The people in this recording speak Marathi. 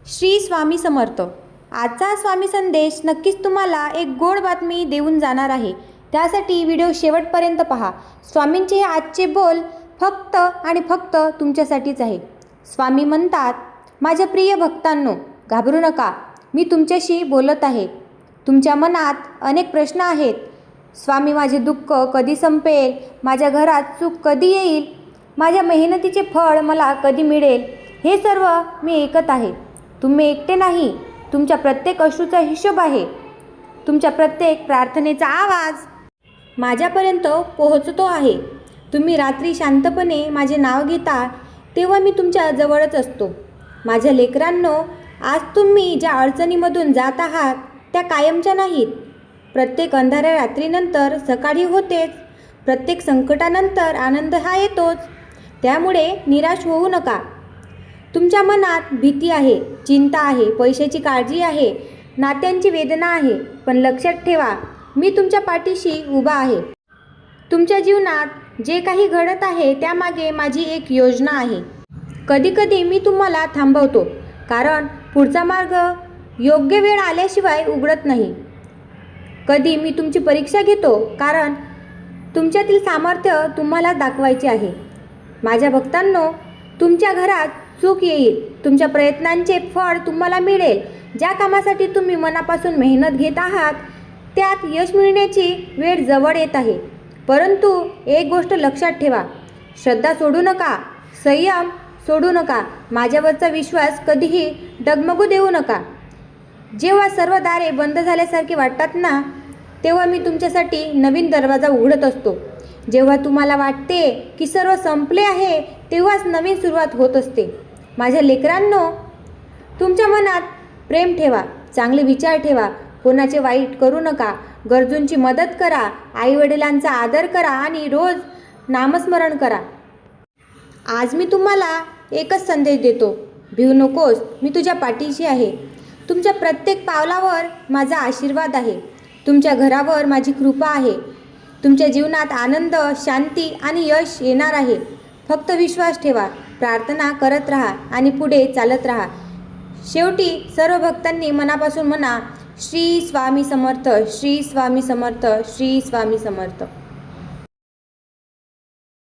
श्री स्वामी समर्थ. आजचा स्वामी संदेश नक्कीच तुम्हाला एक गोड बातमी देऊन जाणार आहे. त्यासाठी व्हिडिओ शेवटपर्यंत पहा. स्वामींचे हे आजचे बोल फक्त आणि फक्त तुमच्यासाठीच आहे. स्वामी म्हणतात, माझ्या प्रिय भक्तांनो, घाबरू नका, मी तुमच्याशी बोलत आहे. तुमच्या मनात अनेक प्रश्न आहेत. स्वामी, माझे दुःख कधी संपेल? माझ्या घरात सुख कधी येईल? माझ्या मेहनतीचे फळ मला कधी मिळेल? हे सर्व मी ऐकत आहे. तुम्ही एकटे नाही. तुमच्या प्रत्येक अश्रूचा हिशोब आहे. तुमच्या प्रत्येक प्रार्थनेचा आवाज माझ्यापर्यंत पोहोचतो आहे. तुम्ही रात्री शांतपणे माझे नाव घेता तेव्हा मी तुमच्या जवळच असतो. माझ्या लेकरांनो, आज तुम्ही ज्या अडचणीमधून जात आहात त्या कायमच्या नाहीत. प्रत्येक अंधाऱ्या रात्रीनंतर सकाळी होतेच. प्रत्येक संकटानंतर आनंद हा येतोच. त्यामुळे निराश होऊ नका. तुमच्या मनात भीती आहे, चिंता आहे, पैशाची काळजी आहे, नात्यांची वेदना आहे. पण लक्षात ठेवा, मी तुमच्या पाठीशी उभा आहे. तुमच्या जीवनात जे काही घडत आहे त्यामागे माझी एक योजना आहे. कधीकधी मी तुम्हाला थांबवतो, कारण पुढचा मार्ग योग्य वेळ आल्याशिवाय उघडत नाही. कधी मी तुमची परीक्षा घेतो, कारण तुमच्यातील सामर्थ्य तुम्हाला दाखवायचे आहे. माझ्या भक्तांनो, तुमच्या घरात सुख येईल. तुमच्या प्रयत्नांचे फळ तुम्हाला मिळेल. ज्या कामासाठी तुम्ही मनापासून मेहनत घेत आहात त्यात यश मिळण्याची वेळ जवळ येत आहे. परंतु एक गोष्ट लक्षात ठेवा, श्रद्धा सोडू नका, संयम सोडू नका, माझ्यावरचा विश्वास कधीही डगमगू देऊ नका. जेव्हा सर्व दारे बंद झाल्यासारखे वाटतात ना, तेव्हा मी तुमच्यासाठी नवीन दरवाजा उघडत असतो. जेव्हा तुम्हाला वाटते की सर्व संपले आहे तेव्हाच नवीन सुरुवात होत असते. माझ्या लेकरांनो, तुमच्या मनात प्रेम ठेवा, चांगले विचार ठेवा, कोणाचे वाईट करू नका, गरजूंची मदत करा, आईवडिलांचा आदर करा आणि रोज नामस्मरण करा. आज मी तुम्हाला एकच संदेश देतो, भिवू नकोस, मी तुझ्या पाठीशी आहे. तुमच्या प्रत्येक पावलावर माझा आशीर्वाद आहे. तुमच्या घरावर माझी कृपा आहे. तुमच्या जीवनात आनंद, शांती आणि यश येणार आहे. फक्त विश्वास ठेवा, प्रार्थना करत राहा आणि पुढे चालत राहा. शेवटी सर्व भक्तांनी मनापासून म्हणा, श्री स्वामी समर्थ, श्री स्वामी समर्थ, श्री स्वामी समर्थ.